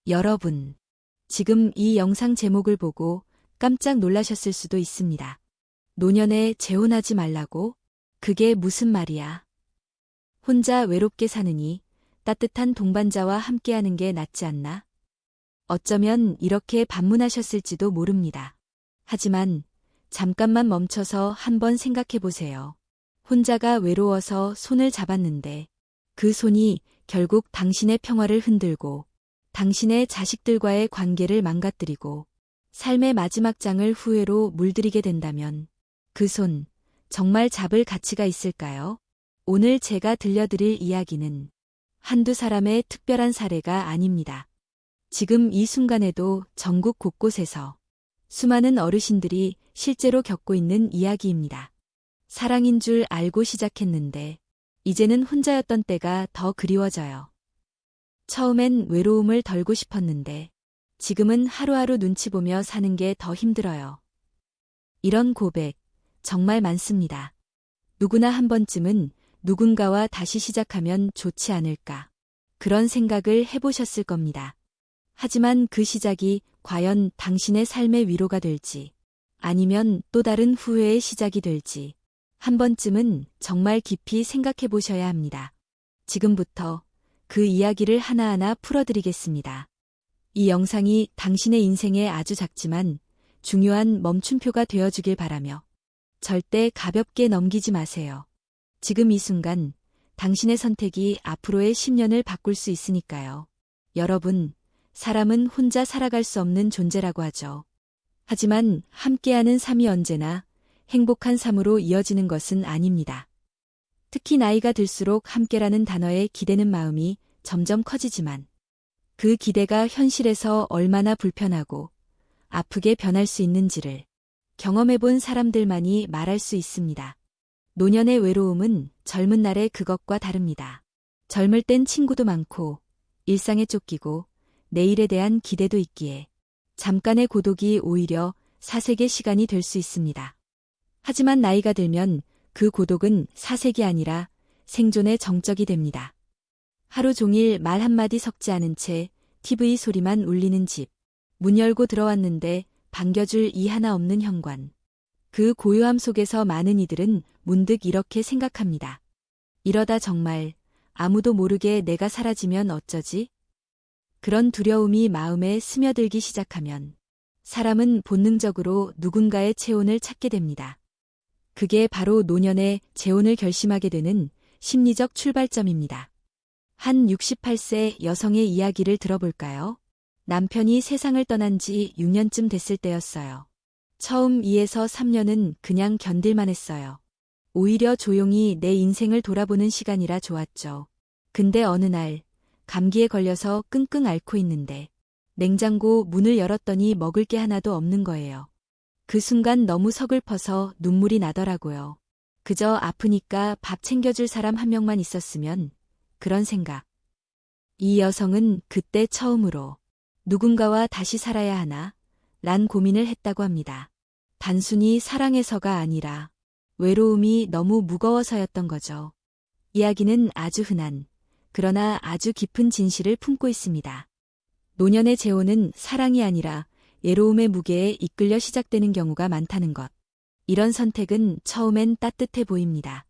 여러분, 지금 이 영상 제목을 보고 깜짝 놀라셨을 수도 있습니다. 노년에 재혼하지 말라고? 그게 무슨 말이야? 혼자 외롭게 사느니 따뜻한 동반자와 함께하는 게 낫지 않나? 어쩌면 이렇게 반문하셨을지도 모릅니다. 하지만 잠깐만 멈춰서 한번 생각해 보세요. 혼자가 외로워서 손을 잡았는데 그 손이 결국 당신의 평화를 흔들고 당신의 자식들과의 관계를 망가뜨리고 삶의 마지막 장을 후회로 물들이게 된다면 그 손 정말 잡을 가치가 있을까요? 오늘 제가 들려드릴 이야기는 한두 사람의 특별한 사례가 아닙니다. 지금 이 순간에도 전국 곳곳에서 수많은 어르신들이 실제로 겪고 있는 이야기입니다. 사랑인 줄 알고 시작했는데 이제는 혼자였던 때가 더 그리워져요. 처음엔 외로움을 덜고 싶었는데 지금은 하루하루 눈치 보며 사는 게 더 힘들어요. 이런 고백 정말 많습니다. 누구나 한 번쯤은 누군가와 다시 시작하면 좋지 않을까. 그런 생각을 해보셨을 겁니다. 하지만 그 시작이 과연 당신의 삶의 위로가 될지 아니면 또 다른 후회의 시작이 될지 한 번쯤은 정말 깊이 생각해 보셔야 합니다. 지금부터 그 이야기를 하나하나 풀어드리겠습니다. 이 영상이 당신의 인생에 아주 작지만 중요한 멈춤표가 되어주길 바라며 절대 가볍게 넘기지 마세요. 지금 이 순간 당신의 선택이 앞으로의 10년을 바꿀 수 있으니까요. 여러분, 사람은 혼자 살아갈 수 없는 존재라고 하죠. 하지만 함께하는 삶이 언제나 행복한 삶으로 이어지는 것은 아닙니다. 특히 나이가 들수록 함께라는 단어에 기대는 마음이 점점 커지지만 그 기대가 현실에서 얼마나 불편하고 아프게 변할 수 있는지를 경험해본 사람들만이 말할 수 있습니다. 노년의 외로움은 젊은 날의 그것과 다릅니다. 젊을 땐 친구도 많고 일상에 쫓기고 내일에 대한 기대도 있기에 잠깐의 고독이 오히려 사색의 시간이 될 수 있습니다. 하지만 나이가 들면 그 고독은 사색이 아니라 생존의 정적이 됩니다. 하루 종일 말 한마디 섞지 않은 채 TV 소리만 울리는 집, 문 열고 들어왔는데 반겨줄 이 하나 없는 현관. 그 고요함 속에서 많은 이들은 문득 이렇게 생각합니다. 이러다 정말 아무도 모르게 내가 사라지면 어쩌지? 그런 두려움이 마음에 스며들기 시작하면 사람은 본능적으로 누군가의 체온을 찾게 됩니다. 그게 바로 노년의 재혼을 결심하게 되는 심리적 출발점입니다. 한 68세 여성의 이야기를 들어볼까요? 남편이 세상을 떠난 지 6년쯤 됐을 때였어요. 처음 2에서 3년은 그냥 견딜만 했어요. 오히려 조용히 내 인생을 돌아보는 시간이라 좋았죠. 근데 어느 날 감기에 걸려서 끙끙 앓고 있는데 냉장고 문을 열었더니 먹을 게 하나도 없는 거예요. 그 순간 너무 서글퍼서 눈물이 나더라고요. 그저 아프니까 밥 챙겨줄 사람 한 명만 있었으면 그런 생각. 이 여성은 그때 처음으로 누군가와 다시 살아야 하나? 란 고민을 했다고 합니다. 단순히 사랑해서가 아니라 외로움이 너무 무거워서였던 거죠. 이야기는 아주 흔한, 그러나 아주 깊은 진실을 품고 있습니다. 노년의 재혼은 사랑이 아니라 외로움의 무게에 이끌려 시작되는 경우가 많다는 것. 이런 선택은 처음엔 따뜻해 보입니다.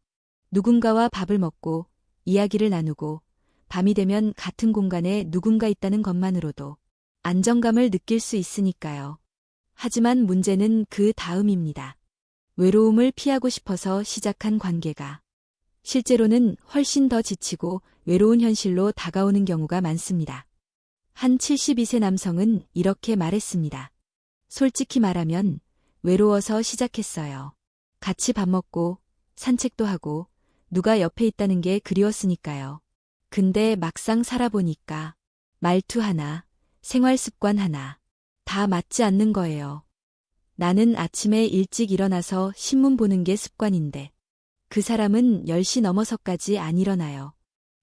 누군가와 밥을 먹고 이야기를 나누고 밤이 되면 같은 공간에 누군가 있다는 것만으로도 안정감을 느낄 수 있으니까요. 하지만 문제는 그 다음입니다. 외로움을 피하고 싶어서 시작한 관계가 실제로는 훨씬 더 지치고 외로운 현실로 다가오는 경우가 많습니다. 한 72세 남성은 이렇게 말했습니다. 솔직히 말하면 외로워서 시작했어요. 같이 밥 먹고 산책도 하고 누가 옆에 있다는 게 그리웠으니까요. 근데 막상 살아보니까 말투 하나, 생활 습관 하나 다 맞지 않는 거예요. 나는 아침에 일찍 일어나서 신문 보는 게 습관인데 그 사람은 10시 넘어서까지 안 일어나요.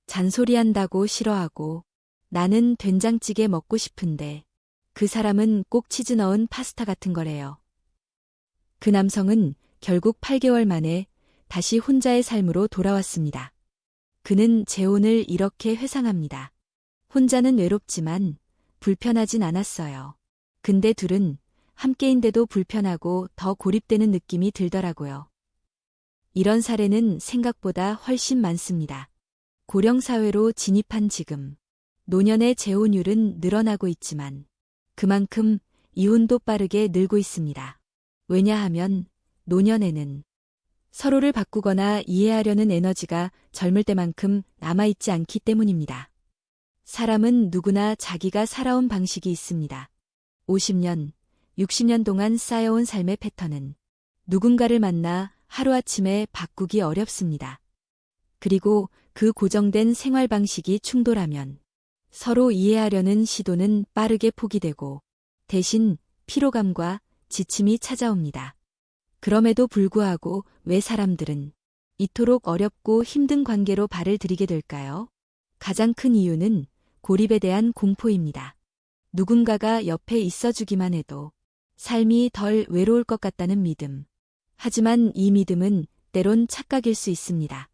잔소리한다고 싫어하고 나는 된장찌개 먹고 싶은데 그 사람은 꼭 치즈 넣은 파스타 같은 거래요. 그 남성은 결국 8개월 만에 다시 혼자의 삶으로 돌아왔습니다. 그는 재혼을 이렇게 회상합니다. 혼자는 외롭지만 불편하진 않았어요. 근데 둘은 함께인데도 불편하고 더 고립되는 느낌이 들더라고요. 이런 사례는 생각보다 훨씬 많습니다. 고령사회로 진입한 지금, 노년의 재혼율은 늘어나고 있지만 그만큼 이혼도 빠르게 늘고 있습니다. 왜냐하면 노년에는 서로를 바꾸거나 이해하려는 에너지가 젊을 때만큼 남아있지 않기 때문입니다. 사람은 누구나 자기가 살아온 방식이 있습니다. 50년, 60년 동안 쌓여온 삶의 패턴은 누군가를 만나 하루아침에 바꾸기 어렵습니다. 그리고 그 고정된 생활 방식이 충돌하면 서로 이해하려는 시도는 빠르게 포기되고 대신 피로감과 지침이 찾아옵니다. 그럼에도 불구하고 왜 사람들은 이토록 어렵고 힘든 관계로 발을 들이게 될까요? 가장 큰 이유는 고립에 대한 공포입니다. 누군가가 옆에 있어주기만 해도 삶이 덜 외로울 것 같다는 믿음. 하지만 이 믿음은 때론 착각일 수 있습니다.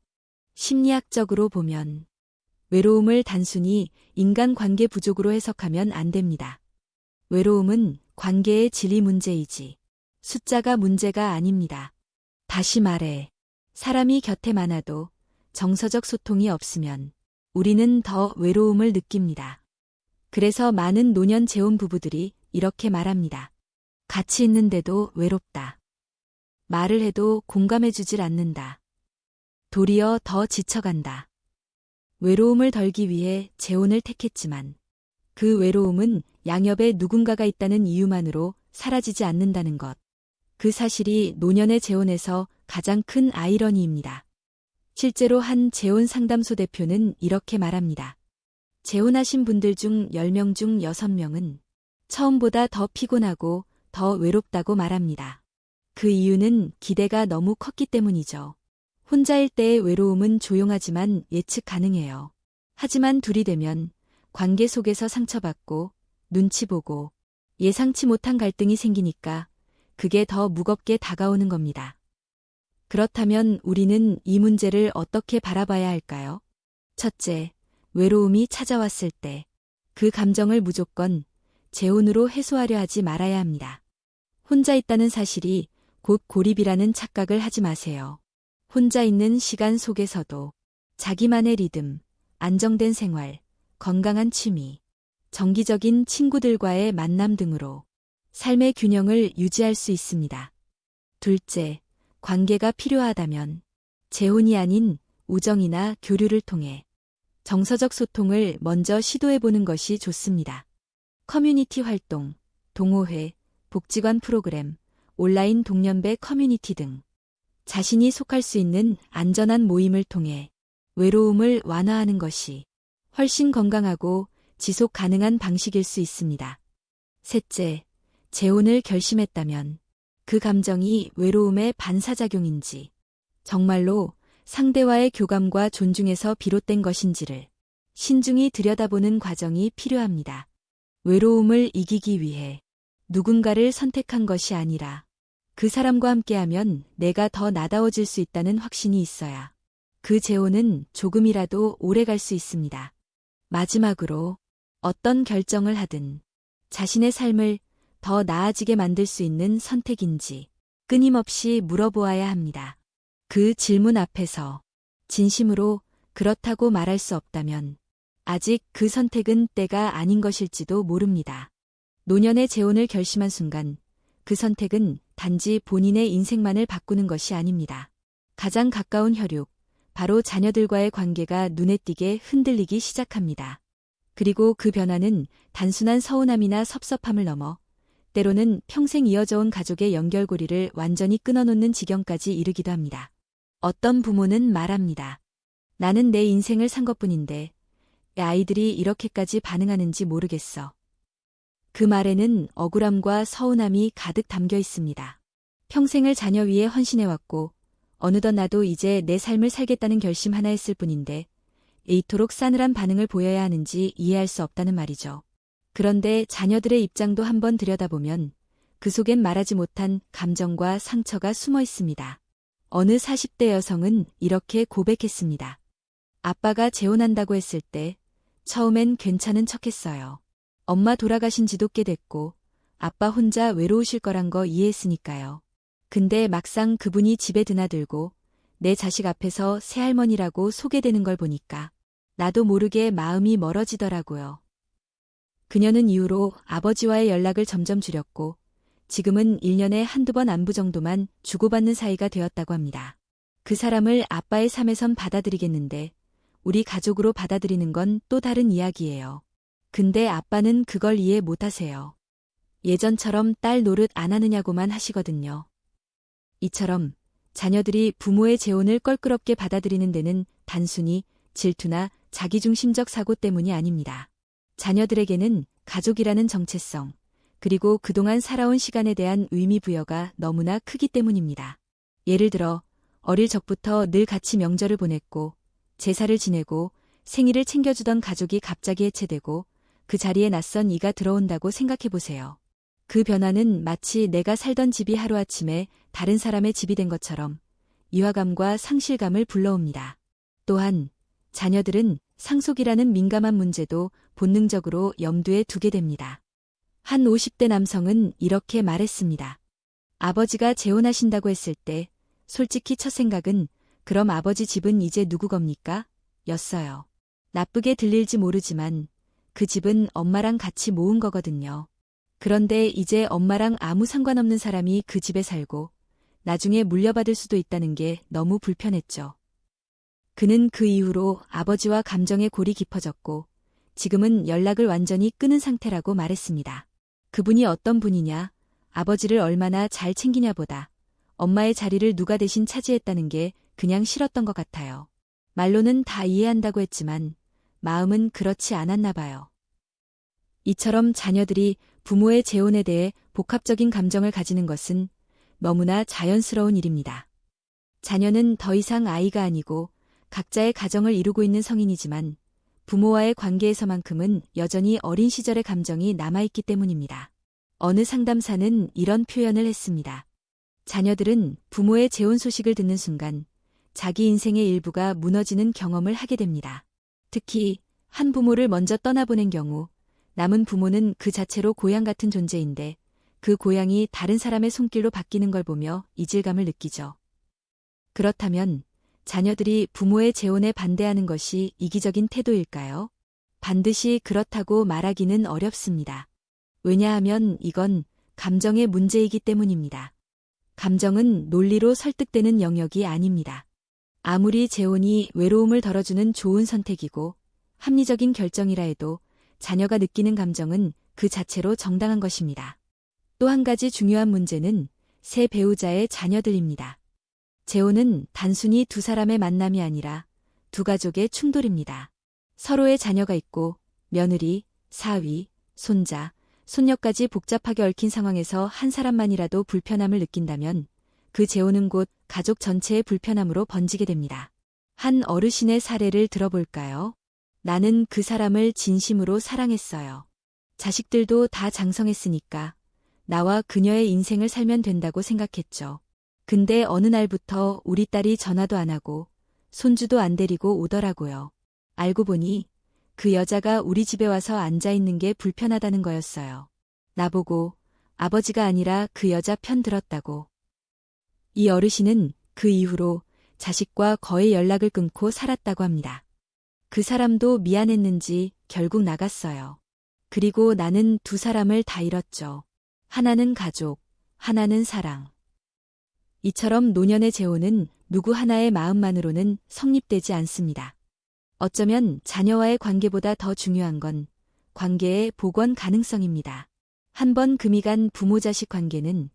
심리학적으로 보면 외로움을 단순히 인간관계 부족으로 해석하면 안 됩니다. 외로움은 관계의 질이 문제이지 숫자가 문제가 아닙니다. 다시 말해, 사람이 곁에 많아도 정서적 소통이 없으면 우리는 더 외로움을 느낍니다. 그래서 많은 노년 재혼 부부들이 이렇게 말합니다. 같이 있는데도 외롭다. 말을 해도 공감해주질 않는다. 도리어 더 지쳐간다. 외로움을 덜기 위해 재혼을 택했지만 그 외로움은 양옆에 누군가가 있다는 이유만으로 사라지지 않는다는 것. 그 사실이 노년의 재혼에서 가장 큰 아이러니입니다. 실제로 한 재혼 상담소 대표는 이렇게 말합니다. 재혼하신 분들 중 10명 중 6명은 처음보다 더 피곤하고 더 외롭다고 말합니다. 그 이유는 기대가 너무 컸기 때문이죠. 혼자일 때의 외로움은 조용하지만 예측 가능해요. 하지만 둘이 되면 관계 속에서 상처받고 눈치 보고 예상치 못한 갈등이 생기니까 그게 더 무겁게 다가오는 겁니다. 그렇다면 우리는 이 문제를 어떻게 바라봐야 할까요? 첫째, 외로움이 찾아왔을 때 그 감정을 무조건 재혼으로 해소하려 하지 말아야 합니다. 혼자 있다는 사실이 곧 고립이라는 착각을 하지 마세요. 혼자 있는 시간 속에서도 자기만의 리듬, 안정된 생활, 건강한 취미, 정기적인 친구들과의 만남 등으로 삶의 균형을 유지할 수 있습니다. 둘째, 관계가 필요하다면 재혼이 아닌 우정이나 교류를 통해 정서적 소통을 먼저 시도해보는 것이 좋습니다. 커뮤니티 활동, 동호회, 복지관 프로그램, 온라인 동년배 커뮤니티 등 자신이 속할 수 있는 안전한 모임을 통해 외로움을 완화하는 것이 훨씬 건강하고 지속 가능한 방식일 수 있습니다. 셋째, 재혼을 결심했다면 그 감정이 외로움의 반사작용인지 정말로 상대와의 교감과 존중에서 비롯된 것인지를 신중히 들여다보는 과정이 필요합니다. 외로움을 이기기 위해 누군가를 선택한 것이 아니라 그 사람과 함께하면 내가 더 나다워질 수 있다는 확신이 있어야 그 재혼은 조금이라도 오래 갈 수 있습니다. 마지막으로 어떤 결정을 하든 자신의 삶을 더 나아지게 만들 수 있는 선택인지 끊임없이 물어보아야 합니다. 그 질문 앞에서 진심으로 그렇다고 말할 수 없다면 아직 그 선택은 때가 아닌 것일지도 모릅니다. 노년의 재혼을 결심한 순간 그 선택은 단지 본인의 인생만을 바꾸는 것이 아닙니다. 가장 가까운 혈육, 바로 자녀들과의 관계가 눈에 띄게 흔들리기 시작합니다. 그리고 그 변화는 단순한 서운함이나 섭섭함을 넘어 때로는 평생 이어져온 가족의 연결고리를 완전히 끊어놓는 지경까지 이르기도 합니다. 어떤 부모는 말합니다. 나는 내 인생을 산 것뿐인데 내 아이들이 이렇게까지 반응하는지 모르겠어. 그 말에는 억울함과 서운함이 가득 담겨 있습니다. 평생을 자녀 위에 헌신해왔고 어느덧 나도 이제 내 삶을 살겠다는 결심 하나 했을 뿐인데 이토록 싸늘한 반응을 보여야 하는지 이해할 수 없다는 말이죠. 그런데 자녀들의 입장도 한번 들여다보면 그 속엔 말하지 못한 감정과 상처가 숨어 있습니다. 어느 40대 여성은 이렇게 고백했습니다. 아빠가 재혼한다고 했을 때 처음엔 괜찮은 척했어요. 엄마 돌아가신 지도 꽤 됐고 아빠 혼자 외로우실 거란 거 이해했으니까요. 근데 막상 그분이 집에 드나들고 내 자식 앞에서 새할머니라고 소개되는 걸 보니까 나도 모르게 마음이 멀어지더라고요. 그녀는 이후로 아버지와의 연락을 점점 줄였고 지금은 1년에 한두 번 안부 정도만 주고받는 사이가 되었다고 합니다. 그 사람을 아빠의 삶에선 받아들이겠는데 우리 가족으로 받아들이는 건 또 다른 이야기예요. 근데 아빠는 그걸 이해 못하세요. 예전처럼 딸 노릇 안 하느냐고만 하시거든요. 이처럼 자녀들이 부모의 재혼을 껄끄럽게 받아들이는 데는 단순히 질투나 자기중심적 사고 때문이 아닙니다. 자녀들에게는 가족이라는 정체성, 그리고 그동안 살아온 시간에 대한 의미 부여가 너무나 크기 때문입니다. 예를 들어 어릴 적부터 늘 같이 명절을 보냈고 제사를 지내고 생일을 챙겨주던 가족이 갑자기 해체되고 그 자리에 낯선 이가 들어온다고 생각해보세요. 그 변화는 마치 내가 살던 집이 하루아침에 다른 사람의 집이 된 것처럼 이화감과 상실감을 불러옵니다. 또한 자녀들은 상속이라는 민감한 문제도 본능적으로 염두에 두게 됩니다. 한 50대 남성은 이렇게 말했습니다. 아버지가 재혼하신다고 했을 때 솔직히 첫 생각은 그럼 아버지 집은 이제 누구 겁니까? 였어요. 나쁘게 들릴지 모르지만 그 집은 엄마랑 같이 모은 거거든요. 그런데 이제 엄마랑 아무 상관없는 사람이 그 집에 살고 나중에 물려받을 수도 있다는 게 너무 불편했죠. 그는 그 이후로 아버지와 감정의 골이 깊어졌고 지금은 연락을 완전히 끊은 상태라고 말했습니다. 그분이 어떤 분이냐, 아버지를 얼마나 잘 챙기냐 보다 엄마의 자리를 누가 대신 차지했다는 게 그냥 싫었던 것 같아요. 말로는 다 이해한다고 했지만 마음은 그렇지 않았나 봐요. 이처럼 자녀들이 부모의 재혼에 대해 복합적인 감정을 가지는 것은 너무나 자연스러운 일입니다. 자녀는 더 이상 아이가 아니고 각자의 가정을 이루고 있는 성인이지만 부모와의 관계에서만큼은 여전히 어린 시절의 감정이 남아있기 때문입니다. 어느 상담사는 이런 표현을 했습니다. 자녀들은 부모의 재혼 소식을 듣는 순간 자기 인생의 일부가 무너지는 경험을 하게 됩니다. 특히 한 부모를 먼저 떠나보낸 경우 남은 부모는 그 자체로 고향 같은 존재인데 그 고향이 다른 사람의 손길로 바뀌는 걸 보며 이질감을 느끼죠. 그렇다면 자녀들이 부모의 재혼에 반대하는 것이 이기적인 태도일까요? 반드시 그렇다고 말하기는 어렵습니다. 왜냐하면 이건 감정의 문제이기 때문입니다. 감정은 논리로 설득되는 영역이 아닙니다. 아무리 재혼이 외로움을 덜어주는 좋은 선택이고 합리적인 결정이라 해도 자녀가 느끼는 감정은 그 자체로 정당한 것입니다. 또 한 가지 중요한 문제는 새 배우자의 자녀들입니다. 재혼은 단순히 두 사람의 만남이 아니라 두 가족의 충돌입니다. 서로의 자녀가 있고 며느리, 사위, 손자, 손녀까지 복잡하게 얽힌 상황에서 한 사람만이라도 불편함을 느낀다면 그 재혼은 곧 가족 전체의 불편함으로 번지게 됩니다. 한 어르신의 사례를 들어볼까요? 나는 그 사람을 진심으로 사랑했어요. 자식들도 다 장성했으니까 나와 그녀의 인생을 살면 된다고 생각했죠. 근데 어느 날부터 우리 딸이 전화도 안 하고 손주도 안 데리고 오더라고요. 알고 보니 그 여자가 우리 집에 와서 앉아있는 게 불편하다는 거였어요. 나보고 아버지가 아니라 그 여자 편 들었다고. 이 어르신은 그 이후로 자식과 거의 연락을 끊고 살았다고 합니다. 그 사람도 미안했는지 결국 나갔어요. 그리고 나는 두 사람을 다 잃었죠. 하나는 가족, 하나는 사랑. 이처럼 노년의 재혼은 누구 하나의 마음만으로는 성립되지 않습니다. 어쩌면 자녀와의 관계보다 더 중요한 건 관계의 복원 가능성입니다. 한번 금이 간 부모-자식 관계는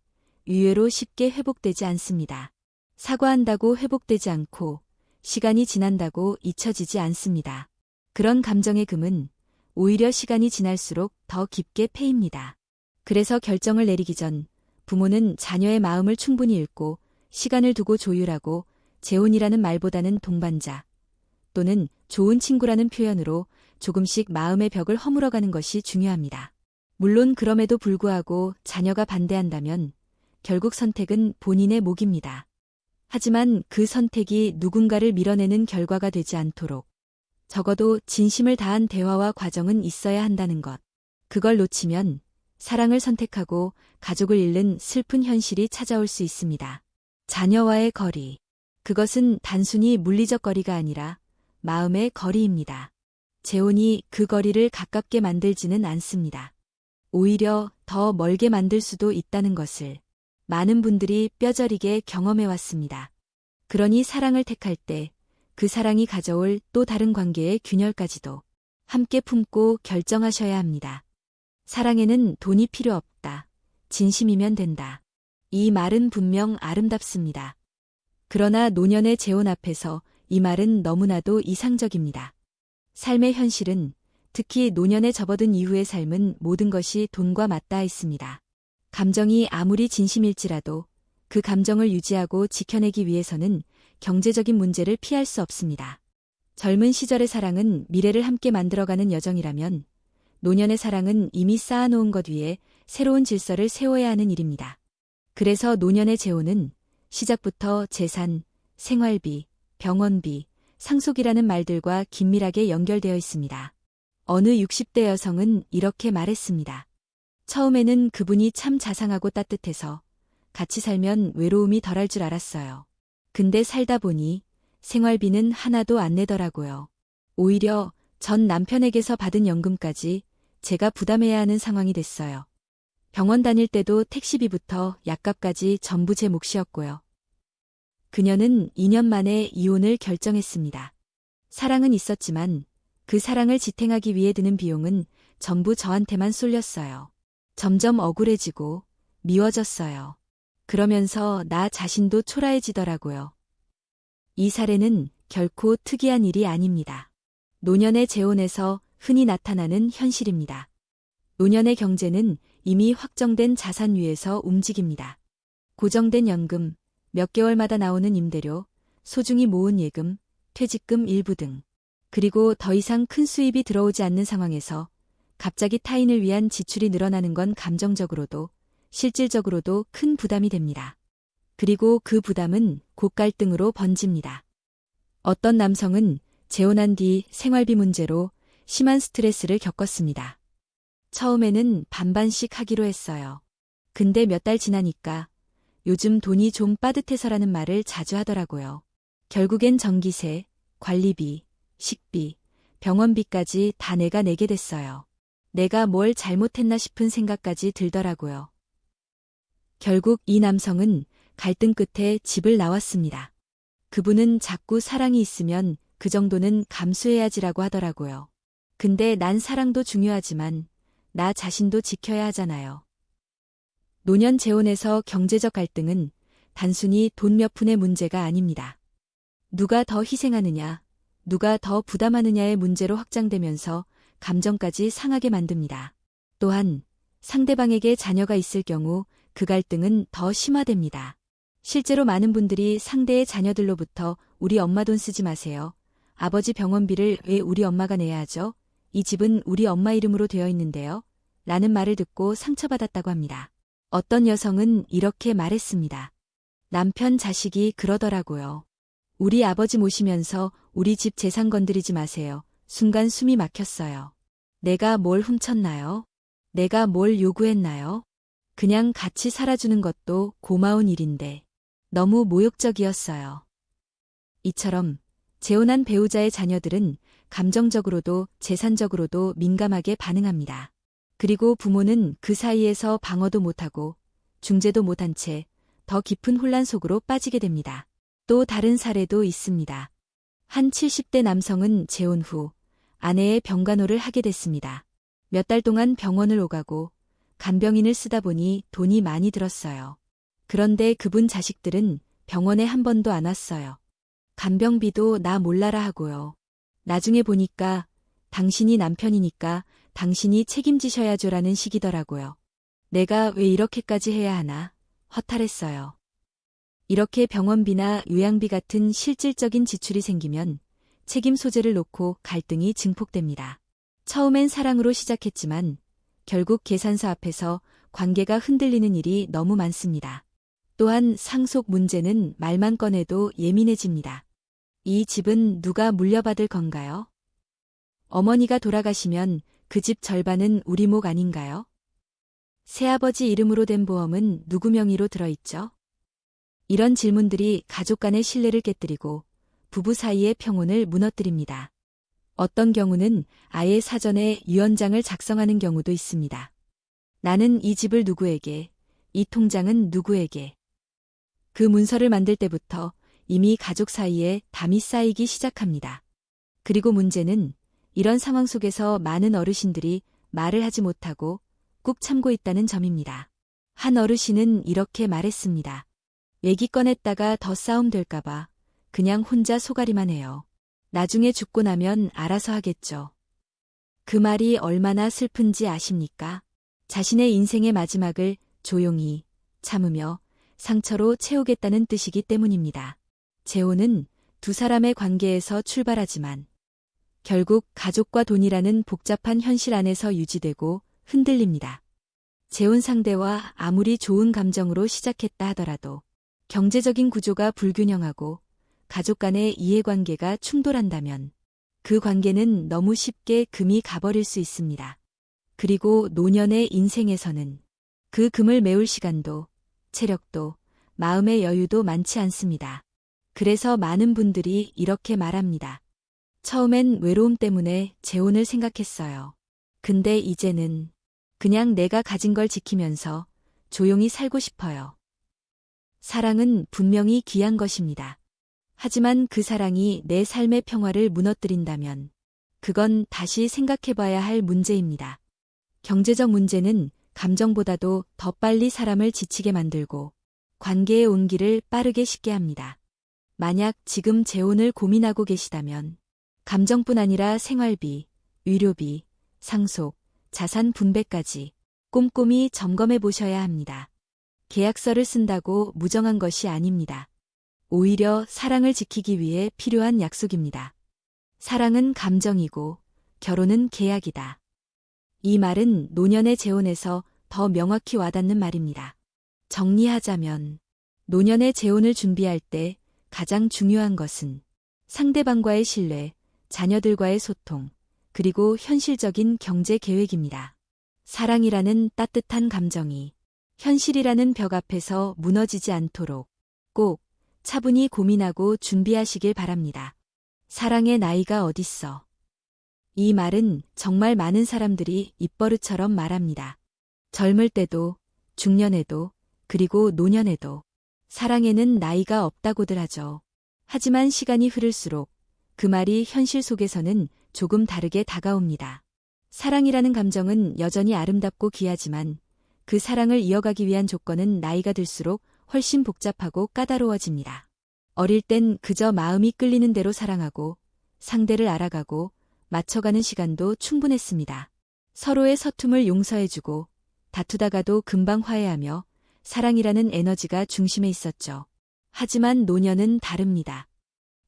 의외로 쉽게 회복되지 않습니다. 사과한다고 회복되지 않고 시간이 지난다고 잊혀지지 않습니다. 그런 감정의 금은 오히려 시간이 지날수록 더 깊게 패입니다. 그래서 결정을 내리기 전 부모는 자녀의 마음을 충분히 읽고 시간을 두고 조율하고 재혼이라는 말보다는 동반자 또는 좋은 친구라는 표현으로 조금씩 마음의 벽을 허물어가는 것이 중요합니다. 물론 그럼에도 불구하고 자녀가 반대한다면 결국 선택은 본인의 몫입니다. 하지만 그 선택이 누군가를 밀어내는 결과가 되지 않도록 적어도 진심을 다한 대화와 과정은 있어야 한다는 것. 그걸 놓치면 사랑을 선택하고 가족을 잃는 슬픈 현실이 찾아올 수 있습니다. 자녀와의 거리. 그것은 단순히 물리적 거리가 아니라 마음의 거리입니다. 재혼이 그 거리를 가깝게 만들지는 않습니다. 오히려 더 멀게 만들 수도 있다는 것을 많은 분들이 뼈저리게 경험해 왔습니다. 그러니 사랑을 택할 때 그 사랑이 가져올 또 다른 관계의 균열까지도 함께 품고 결정하셔야 합니다. 사랑에는 돈이 필요 없다. 진심이면 된다. 이 말은 분명 아름답습니다. 그러나 노년의 재혼 앞에서 이 말은 너무나도 이상적입니다. 삶의 현실은, 특히 노년에 접어든 이후의 삶은 모든 것이 돈과 맞닿아 있습니다. 감정이 아무리 진심일지라도 그 감정을 유지하고 지켜내기 위해서는 경제적인 문제를 피할 수 없습니다. 젊은 시절의 사랑은 미래를 함께 만들어가는 여정이라면 노년의 사랑은 이미 쌓아놓은 것 위에 새로운 질서를 세워야 하는 일입니다. 그래서 노년의 재혼은 시작부터 재산, 생활비, 병원비, 상속이라는 말들과 긴밀하게 연결되어 있습니다. 어느 60대 여성은 이렇게 말했습니다. 처음에는 그분이 참 자상하고 따뜻해서 같이 살면 외로움이 덜할 줄 알았어요. 근데 살다 보니 생활비는 하나도 안 내더라고요. 오히려 전 남편에게서 받은 연금까지 제가 부담해야 하는 상황이 됐어요. 병원 다닐 때도 택시비부터 약값까지 전부 제 몫이었고요. 그녀는 2년 만에 이혼을 결정했습니다. 사랑은 있었지만 그 사랑을 지탱하기 위해 드는 비용은 전부 저한테만 쏠렸어요. 점점 억울해지고 미워졌어요. 그러면서 나 자신도 초라해지더라고요. 이 사례는 결코 특이한 일이 아닙니다. 노년의 재혼에서 흔히 나타나는 현실입니다. 노년의 경제는 이미 확정된 자산 위에서 움직입니다. 고정된 연금, 몇 개월마다 나오는 임대료, 소중히 모은 예금, 퇴직금 일부 등. 그리고 더 이상 큰 수입이 들어오지 않는 상황에서 갑자기 타인을 위한 지출이 늘어나는 건 감정적으로도 실질적으로도 큰 부담이 됩니다. 그리고 그 부담은 곧 갈등으로 번집니다. 어떤 남성은 재혼한 뒤 생활비 문제로 심한 스트레스를 겪었습니다. 처음에는 반반씩 하기로 했어요. 근데 몇 달 지나니까 요즘 돈이 좀 빠듯해서라는 말을 자주 하더라고요. 결국엔 전기세, 관리비, 식비, 병원비까지 다 내가 내게 됐어요. 내가 뭘 잘못했나 싶은 생각까지 들더라고요. 결국 이 남성은 갈등 끝에 집을 나왔습니다. 그분은 자꾸 사랑이 있으면 그 정도는 감수해야지라고 하더라고요. 근데 난 사랑도 중요하지만 나 자신도 지켜야 하잖아요. 노년 재혼에서 경제적 갈등은 단순히 돈 몇 푼의 문제가 아닙니다. 누가 더 희생하느냐, 누가 더 부담하느냐의 문제로 확장되면서 감정까지 상하게 만듭니다. 또한 상대방에게 자녀가 있을 경우 그 갈등은 더 심화됩니다. 실제로 많은 분들이 상대의 자녀들로부터 우리 엄마 돈 쓰지 마세요. 아버지 병원비를 왜 우리 엄마가 내야 하죠? 이 집은 우리 엄마 이름으로 되어 있는데요. 라는 말을 듣고 상처받았다고 합니다. 어떤 여성은 이렇게 말했습니다. 남편 자식이 그러더라고요. 우리 아버지 모시면서 우리 집 재산 건드리지 마세요. 순간 숨이 막혔어요. 내가 뭘 훔쳤나요? 내가 뭘 요구했나요? 그냥 같이 살아주는 것도 고마운 일인데 너무 모욕적이었어요. 이처럼 재혼한 배우자의 자녀들은 감정적으로도 재산적으로도 민감하게 반응합니다. 그리고 부모는 그 사이에서 방어도 못하고 중재도 못한 채 더 깊은 혼란 속으로 빠지게 됩니다. 또 다른 사례도 있습니다. 한 70대 남성은 재혼 후 아내의 병간호를 하게 됐습니다. 몇 달 동안 병원을 오가고 간병인을 쓰다 보니 돈이 많이 들었어요. 그런데 그분 자식들은 병원에 한 번도 안 왔어요. 간병비도 나 몰라라 하고요. 나중에 보니까 당신이 남편이니까 당신이 책임지셔야죠라는 식이더라고요. 내가 왜 이렇게까지 해야 하나? 허탈했어요. 이렇게 병원비나 요양비 같은 실질적인 지출이 생기면 책임 소재를 놓고 갈등이 증폭됩니다. 처음엔 사랑으로 시작했지만 결국 계산서 앞에서 관계가 흔들리는 일이 너무 많습니다. 또한 상속 문제는 말만 꺼내도 예민해집니다. 이 집은 누가 물려받을 건가요? 어머니가 돌아가시면 그 집 절반은 우리 목 아닌가요? 새아버지 이름으로 된 보험은 누구 명의로 들어있죠? 이런 질문들이 가족 간의 신뢰를 깨뜨리고 부부 사이의 평온을 무너뜨립니다. 어떤 경우는 아예 사전에 유언장을 작성하는 경우도 있습니다. 나는 이 집을 누구에게, 이 통장은 누구에게. 그 문서를 만들 때부터 이미 가족 사이에 담이 쌓이기 시작합니다. 그리고 문제는 이런 상황 속에서 많은 어르신들이 말을 하지 못하고 꾹 참고 있다는 점입니다. 한 어르신은 이렇게 말했습니다. 얘기 꺼냈다가 더 싸움 될까봐 그냥 혼자 소가리만 해요. 나중에 죽고 나면 알아서 하겠죠. 그 말이 얼마나 슬픈지 아십니까? 자신의 인생의 마지막을 조용히 참으며 상처로 채우겠다는 뜻이기 때문입니다. 재혼은 두 사람의 관계에서 출발하지만 결국 가족과 돈이라는 복잡한 현실 안에서 유지되고 흔들립니다. 재혼 상대와 아무리 좋은 감정으로 시작했다 하더라도 경제적인 구조가 불균형하고 가족 간의 이해관계가 충돌한다면 그 관계는 너무 쉽게 금이 가버릴 수 있습니다. 그리고 노년의 인생에서는 그 금을 메울 시간도, 체력도, 마음의 여유도 많지 않습니다. 그래서 많은 분들이 이렇게 말합니다. 처음엔 외로움 때문에 재혼을 생각했어요. 근데 이제는 그냥 내가 가진 걸 지키면서 조용히 살고 싶어요. 사랑은 분명히 귀한 것입니다. 하지만 그 사랑이 내 삶의 평화를 무너뜨린다면 그건 다시 생각해봐야 할 문제입니다. 경제적 문제는 감정보다도 더 빨리 사람을 지치게 만들고 관계의 온기를 빠르게 식게 합니다. 만약 지금 재혼을 고민하고 계시다면 감정뿐 아니라 생활비, 의료비, 상속, 자산 분배까지 꼼꼼히 점검해 보셔야 합니다. 계약서를 쓴다고 무정한 것이 아닙니다. 오히려 사랑을 지키기 위해 필요한 약속입니다. 사랑은 감정이고 결혼은 계약이다. 이 말은 노년의 재혼에서 더 명확히 와닿는 말입니다. 정리하자면 노년의 재혼을 준비할 때 가장 중요한 것은 상대방과의 신뢰, 자녀들과의 소통, 그리고 현실적인 경제 계획입니다. 사랑이라는 따뜻한 감정이 현실이라는 벽 앞에서 무너지지 않도록 꼭 차분히 고민하고 준비하시길 바랍니다. 사랑의 나이가 어딨어? 이 말은 정말 많은 사람들이 입버릇처럼 말합니다. 젊을 때도, 중년에도, 그리고 노년에도 사랑에는 나이가 없다고들 하죠. 하지만 시간이 흐를수록 그 말이 현실 속에서는 조금 다르게 다가옵니다. 사랑이라는 감정은 여전히 아름답고 귀하지만 그 사랑을 이어가기 위한 조건은 나이가 들수록 훨씬 복잡하고 까다로워집니다. 어릴 땐 그저 마음이 끌리는 대로 사랑하고 상대를 알아가고 맞춰가는 시간도 충분했습니다. 서로의 서툼을 용서해주고 다투다가도 금방 화해하며 사랑이라는 에너지가 중심에 있었죠. 하지만 노년은 다릅니다.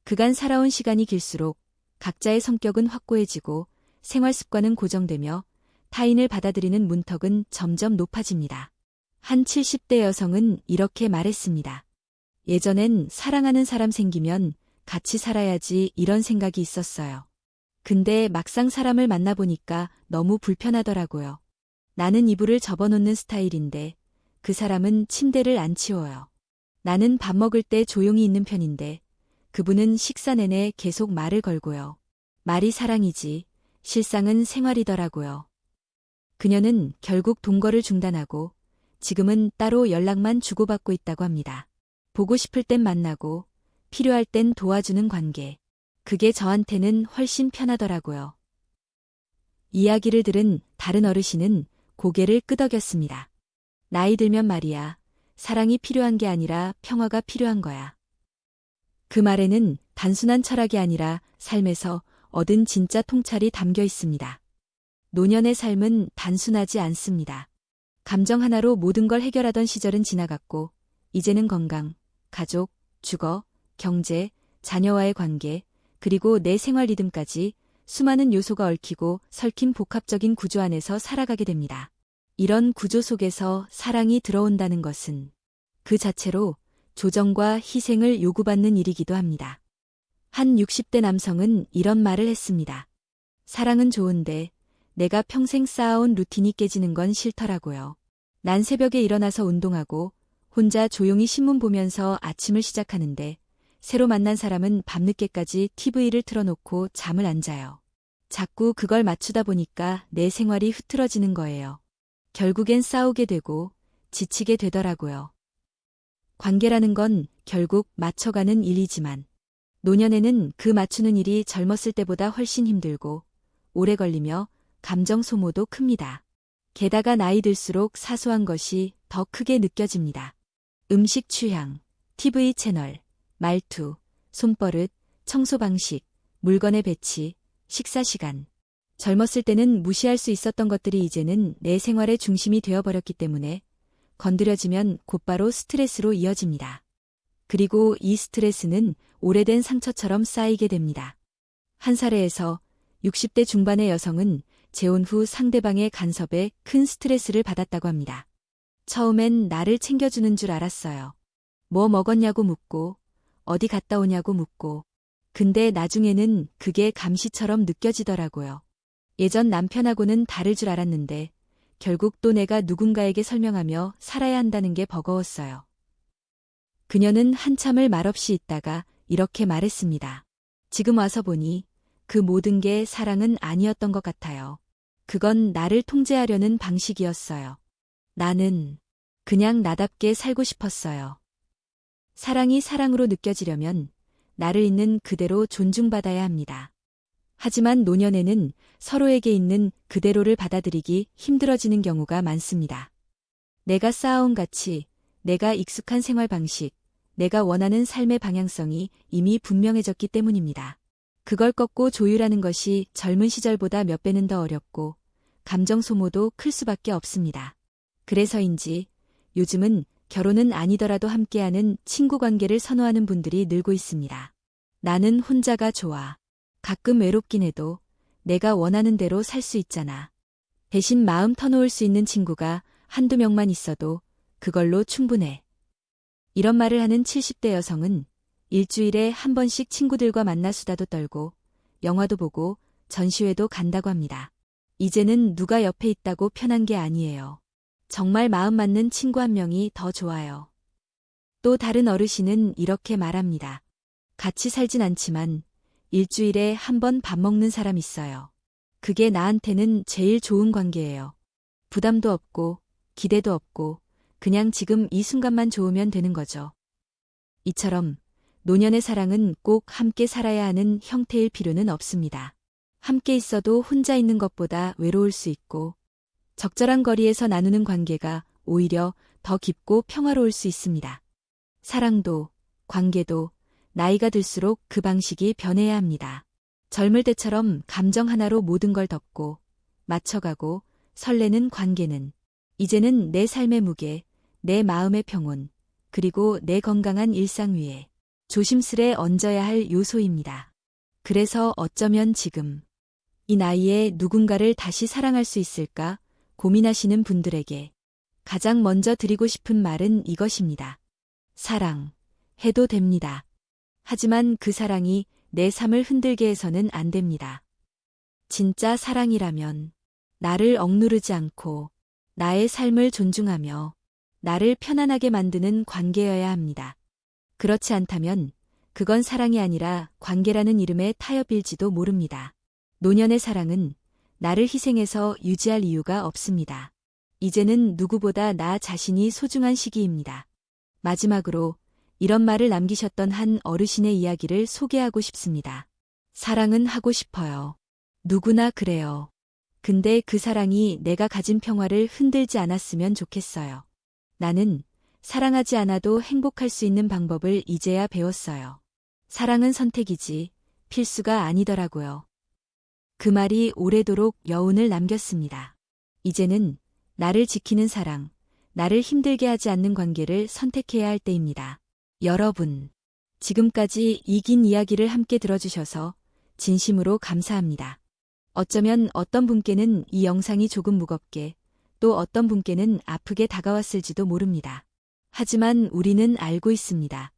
그간 살아온 시간이 길수록 각자의 성격은 확고해지고 생활 습관은 고정되며 타인을 받아들이는 문턱은 점점 높아집니다. 한 70대 여성은 이렇게 말했습니다. 예전엔 사랑하는 사람 생기면 같이 살아야지 이런 생각이 있었어요. 근데 막상 사람을 만나보니까 너무 불편하더라고요. 나는 이불을 접어놓는 스타일인데 그 사람은 침대를 안 치워요. 나는 밥 먹을 때 조용히 있는 편인데 그분은 식사 내내 계속 말을 걸고요. 말이 사랑이지 실상은 생활이더라고요. 그녀는 결국 동거를 중단하고 지금은 따로 연락만 주고받고 있다고 합니다. 보고 싶을 땐 만나고 필요할 땐 도와주는 관계. 그게 저한테는 훨씬 편하더라고요. 이야기를 들은 다른 어르신은 고개를 끄덕였습니다. 나이 들면 말이야. 사랑이 필요한 게 아니라 평화가 필요한 거야. 그 말에는 단순한 철학이 아니라 삶에서 얻은 진짜 통찰이 담겨 있습니다. 노년의 삶은 단순하지 않습니다. 감정 하나로 모든 걸 해결하던 시절은 지나갔고 이제는 건강, 가족, 주거, 경제, 자녀와의 관계, 그리고 내 생활 리듬까지 수많은 요소가 얽히고 설킨 복합적인 구조 안에서 살아가게 됩니다. 이런 구조 속에서 사랑이 들어온다는 것은 그 자체로 조정과 희생을 요구받는 일이기도 합니다. 한 60대 남성은 이런 말을 했습니다. 사랑은 좋은데 내가 평생 쌓아온 루틴이 깨지는 건 싫더라고요. 난 새벽에 일어나서 운동하고 혼자 조용히 신문 보면서 아침을 시작하는데 새로 만난 사람은 밤늦게까지 TV를 틀어놓고 잠을 안 자요. 자꾸 그걸 맞추다 보니까 내 생활이 흐트러지는 거예요. 결국엔 싸우게 되고 지치게 되더라고요. 관계라는 건 결국 맞춰가는 일이지만 노년에는 그 맞추는 일이 젊었을 때보다 훨씬 힘들고 오래 걸리며 감정 소모도 큽니다. 게다가 나이 들수록 사소한 것이 더 크게 느껴집니다. 음식 취향, TV 채널, 말투, 손버릇, 청소 방식, 물건의 배치, 식사 시간. 젊었을 때는 무시할 수 있었던 것들이 이제는 내 생활의 중심이 되어버렸기 때문에 건드려지면 곧바로 스트레스로 이어집니다. 그리고 이 스트레스는 오래된 상처처럼 쌓이게 됩니다. 한 사례에서 60대 중반의 여성은 재혼 후 상대방의 간섭에 큰 스트레스를 받았다고 합니다. 처음엔 나를 챙겨주는 줄 알았어요. 뭐 먹었냐고 묻고 어디 갔다 오냐고 묻고 근데 나중에는 그게 감시처럼 느껴지더라고요. 예전 남편하고는 다를 줄 알았는데 결국 또 내가 누군가에게 설명하며 살아야 한다는 게 버거웠어요. 그녀는 한참을 말없이 있다가 이렇게 말했습니다. 지금 와서 보니 그 모든 게 사랑은 아니었던 것 같아요. 그건 나를 통제하려는 방식이었어요. 나는 그냥 나답게 살고 싶었어요. 사랑이 사랑으로 느껴지려면 나를 있는 그대로 존중받아야 합니다. 하지만 노년에는 서로에게 있는 그대로를 받아들이기 힘들어지는 경우가 많습니다. 내가 쌓아온 가치, 내가 익숙한 생활 방식, 내가 원하는 삶의 방향성이 이미 분명해졌기 때문입니다. 그걸 꺾고 조율하는 것이 젊은 시절보다 몇 배는 더 어렵고 감정 소모도 클 수밖에 없습니다. 그래서인지 요즘은 결혼은 아니더라도 함께하는 친구 관계를 선호하는 분들이 늘고 있습니다. 나는 혼자가 좋아. 가끔 외롭긴 해도 내가 원하는 대로 살 수 있잖아. 대신 마음 터놓을 수 있는 친구가 한두 명만 있어도 그걸로 충분해. 이런 말을 하는 70대 여성은 일주일에 한 번씩 친구들과 만나 수다도 떨고 영화도 보고 전시회도 간다고 합니다. 이제는 누가 옆에 있다고 편한 게 아니에요. 정말 마음 맞는 친구 한 명이 더 좋아요. 또 다른 어르신은 이렇게 말합니다. 같이 살진 않지만 일주일에 한 번 밥 먹는 사람 있어요. 그게 나한테는 제일 좋은 관계예요. 부담도 없고 기대도 없고 그냥 지금 이 순간만 좋으면 되는 거죠. 이처럼 노년의 사랑은 꼭 함께 살아야 하는 형태일 필요는 없습니다. 함께 있어도 혼자 있는 것보다 외로울 수 있고 적절한 거리에서 나누는 관계가 오히려 더 깊고 평화로울 수 있습니다. 사랑도, 관계도 나이가 들수록 그 방식이 변해야 합니다. 젊을 때처럼 감정 하나로 모든 걸 덮고 맞춰가고 설레는 관계는 이제는 내 삶의 무게, 내 마음의 평온, 그리고 내 건강한 일상 위에 조심스레 얹어야 할 요소입니다. 그래서 어쩌면 지금 이 나이에 누군가를 다시 사랑할 수 있을까 고민하시는 분들에게 가장 먼저 드리고 싶은 말은 이것입니다. 사랑, 해도 됩니다. 하지만 그 사랑이 내 삶을 흔들게 해서는 안 됩니다. 진짜 사랑이라면 나를 억누르지 않고 나의 삶을 존중하며 나를 편안하게 만드는 관계여야 합니다. 그렇지 않다면 그건 사랑이 아니라 관계라는 이름의 타협일지도 모릅니다. 노년의 사랑은 나를 희생해서 유지할 이유가 없습니다. 이제는 누구보다 나 자신이 소중한 시기입니다. 마지막으로 이런 말을 남기셨던 한 어르신의 이야기를 소개하고 싶습니다. 사랑은 하고 싶어요. 누구나 그래요. 근데 그 사랑이 내가 가진 평화를 흔들지 않았으면 좋겠어요. 나는 사랑하지 않아도 행복할 수 있는 방법을 이제야 배웠어요. 사랑은 선택이지 필수가 아니더라고요. 그 말이 오래도록 여운을 남겼습니다. 이제는 나를 지키는 사랑, 나를 힘들게 하지 않는 관계를 선택해야 할 때입니다. 여러분, 지금까지 이 긴 이야기를 함께 들어주셔서 진심으로 감사합니다. 어쩌면 어떤 분께는 이 영상이 조금 무겁게, 또 어떤 분께는 아프게 다가왔을지도 모릅니다. 하지만 우리는 알고 있습니다.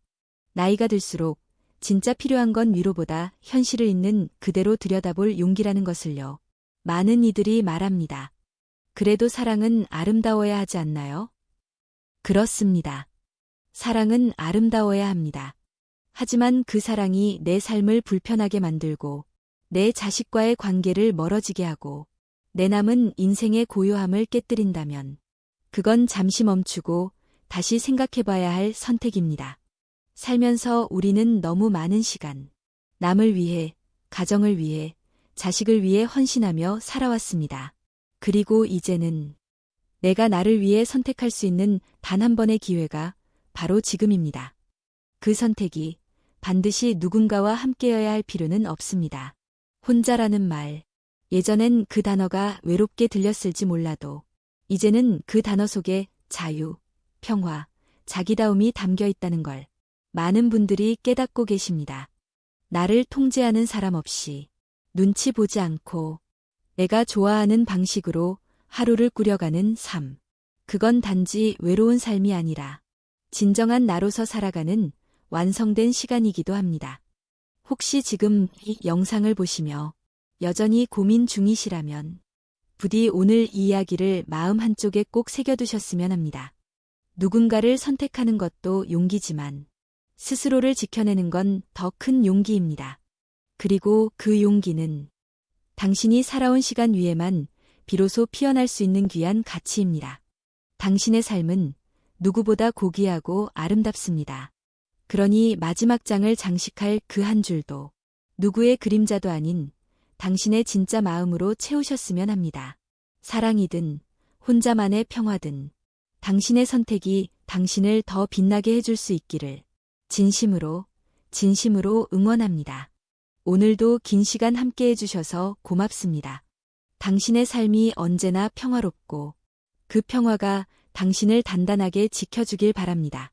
나이가 들수록 진짜 필요한 건 위로보다 현실을 있는 그대로 들여다볼 용기라는 것을요. 많은 이들이 말합니다. 그래도 사랑은 아름다워야 하지 않나요? 그렇습니다. 사랑은 아름다워야 합니다. 하지만 그 사랑이 내 삶을 불편하게 만들고 내 자식과의 관계를 멀어지게 하고 내 남은 인생의 고요함을 깨뜨린다면 그건 잠시 멈추고 다시 생각해봐야 할 선택입니다. 살면서 우리는 너무 많은 시간, 남을 위해, 가정을 위해, 자식을 위해 헌신하며 살아왔습니다. 그리고 이제는 내가 나를 위해 선택할 수 있는 단 한 번의 기회가 바로 지금입니다. 그 선택이 반드시 누군가와 함께여야 할 필요는 없습니다. 혼자라는 말, 예전엔 그 단어가 외롭게 들렸을지 몰라도 이제는 그 단어 속에 자유, 평화, 자기다움이 담겨 있다는 걸 많은 분들이 깨닫고 계십니다. 나를 통제하는 사람 없이 눈치 보지 않고 내가 좋아하는 방식으로 하루를 꾸려가는 삶. 그건 단지 외로운 삶이 아니라 진정한 나로서 살아가는 완성된 시간이기도 합니다. 혹시 지금 이 영상을 보시며 여전히 고민 중이시라면 부디 오늘 이 이야기를 마음 한쪽에 꼭 새겨두셨으면 합니다. 누군가를 선택하는 것도 용기지만 스스로를 지켜내는 건 더 큰 용기입니다. 그리고 그 용기는 당신이 살아온 시간 위에만 비로소 피어날 수 있는 귀한 가치입니다. 당신의 삶은 누구보다 고귀하고 아름답습니다. 그러니 마지막 장을 장식할 그 한 줄도 누구의 그림자도 아닌 당신의 진짜 마음으로 채우셨으면 합니다. 사랑이든 혼자만의 평화든 당신의 선택이 당신을 더 빛나게 해줄 수 있기를 진심으로 응원합니다. 오늘도 긴 시간 함께 해주셔서 고맙습니다. 당신의 삶이 언제나 평화롭고 그 평화가 당신을 단단하게 지켜주길 바랍니다.